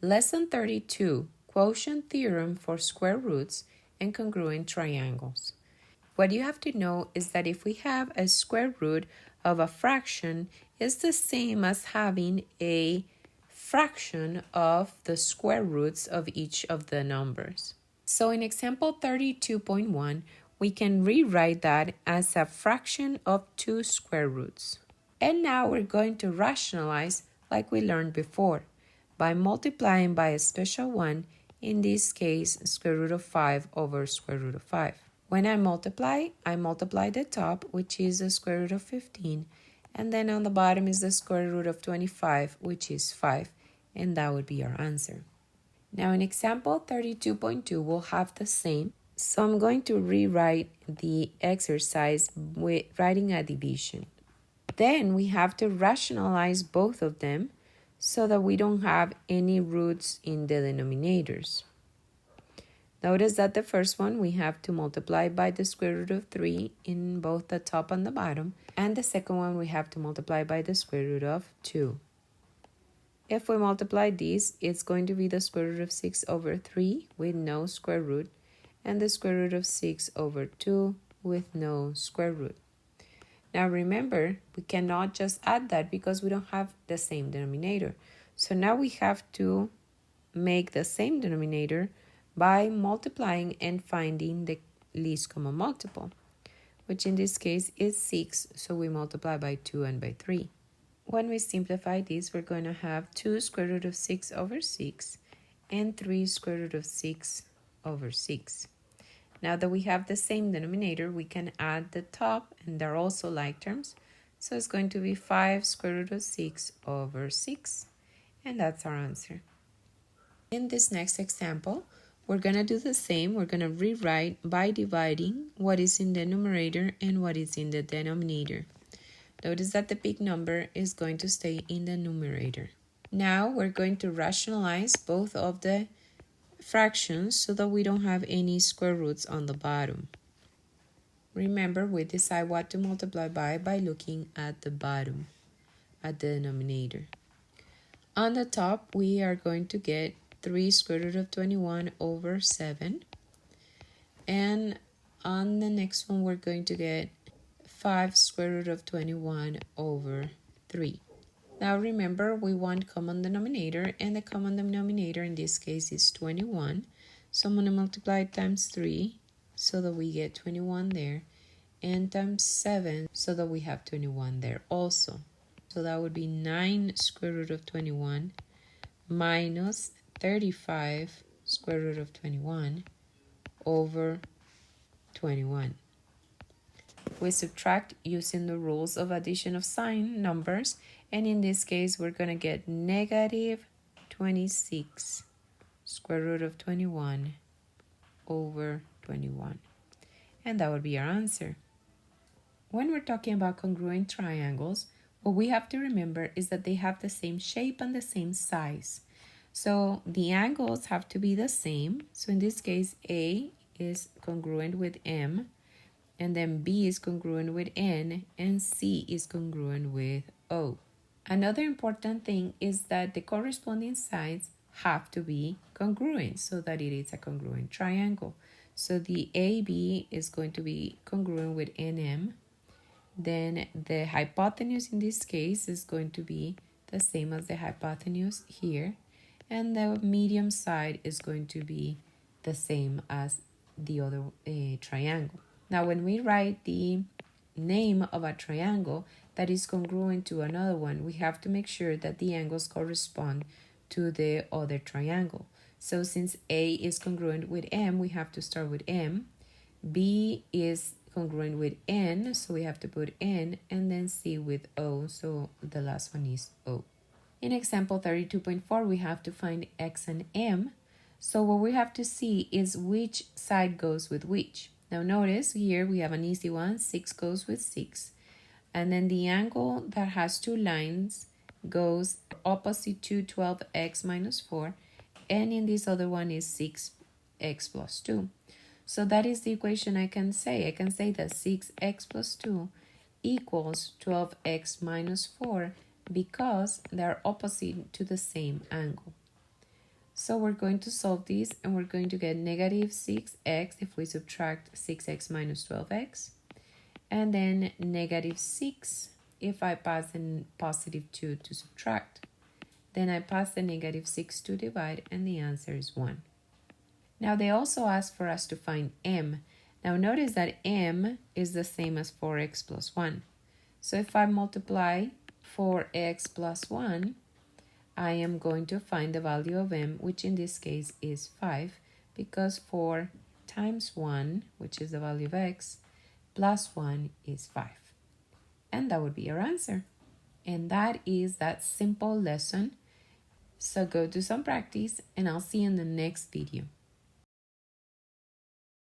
Lesson 32, Quotient theorem for square roots and congruent triangles. What you have to know is that if we have a square root of a fraction, it's the same as having a fraction of the square roots of each of the numbers. So in example 32.1, we can rewrite that as a fraction of 2 square roots. And now we're going to rationalize like we learned before, by multiplying by a special one, in this case, square root of 5 over square root of 5. When I multiply the top, which is the square root of 15, and then on the bottom is the square root of 25, which is 5, and that would be our answer. Now in example 32.2, we'll have the same. So I'm going to rewrite the exercise with writing a division. Then we have to rationalize both of them so that we don't have any roots in the denominators. Notice that the first one we have to multiply by the square root of 3 in both the top and the bottom, and the second one we have to multiply by the square root of 2. If we multiply these, it's going to be the square root of 6 over 3 with no square root, and the square root of 6 over 2 with no square root. Now remember, we cannot just add that because we don't have the same denominator. So now we have to make the same denominator by multiplying and finding the least common multiple, which in this case is 6, so we multiply by 2 and by 3. When we simplify this, we're going to have 2 square root of 6 over 6 and 3 square root of 6 over 6. Now that we have the same denominator, we can add the top, and they're also like terms. So it's going to be 5 square root of 6 over 6. And that's our answer. In this next example, we're going to do the same. We're going to rewrite by dividing what is in the numerator and what is in the denominator. Notice that the big number is going to stay in the numerator. Now we're going to rationalize both of the fractions so that we don't have any square roots on the bottom. Remember, we decide what to multiply by looking at the bottom, at the denominator. On the top, we are going to get 3 square root of 21 over 7. And on the next one, we're going to get 5 square root of 21 over 3. Now remember, we want common denominator, and the common denominator in this case is 21. So I'm going to multiply times 3 so that we get 21 there, and times 7 so that we have 21 there also. So that would be 9 square root of 21 minus 35 square root of 21 over 21. We subtract using the rules of addition of sign numbers, and in this case we're going to get negative 26 square root of 21 over 21, and that would be our answer. When we're talking about congruent triangles, what we have to remember is that they have the same shape and the same size. So the angles have to be the same. So in this case, A is congruent with M, and then B is congruent with N, and C is congruent with O. Another important thing is that the corresponding sides have to be congruent so that it is a congruent triangle. So the AB is going to be congruent with NM. Then the hypotenuse in this case is going to be the same as the hypotenuse here. And the medium side is going to be the same as the other triangle. Now, when we write the name of a triangle that is congruent to another one, we have to make sure that the angles correspond to the other triangle. So since A is congruent with M, we have to start with M. B is congruent with N, so we have to put N, and then C with O, so the last one is O. In example 32.4, we have to find X and M. So what we have to see is which side goes with which. Now notice here we have an easy one, 6 goes with 6. And then the angle that has two lines goes opposite to 12x minus 4. And in this other one is 6x plus 2. So that is the equation I can say. I can say that 6x plus 2 equals 12x minus 4 because they're opposite to the same angle. So we're going to solve these and we're going to get negative 6x if we subtract 6x minus 12x. And then negative 6 if I pass in positive 2 to subtract. Then I pass the negative 6 to divide and the answer is 1. Now they also ask for us to find m. Now notice that m is the same as 4x plus 1. So if I multiply 4x plus 1, I am going to find the value of m, which in this case is 5, because 4 times 1, which is the value of x, plus 1 is 5. And that would be your answer. And that is that simple lesson. So go do some practice, and I'll see you in the next video.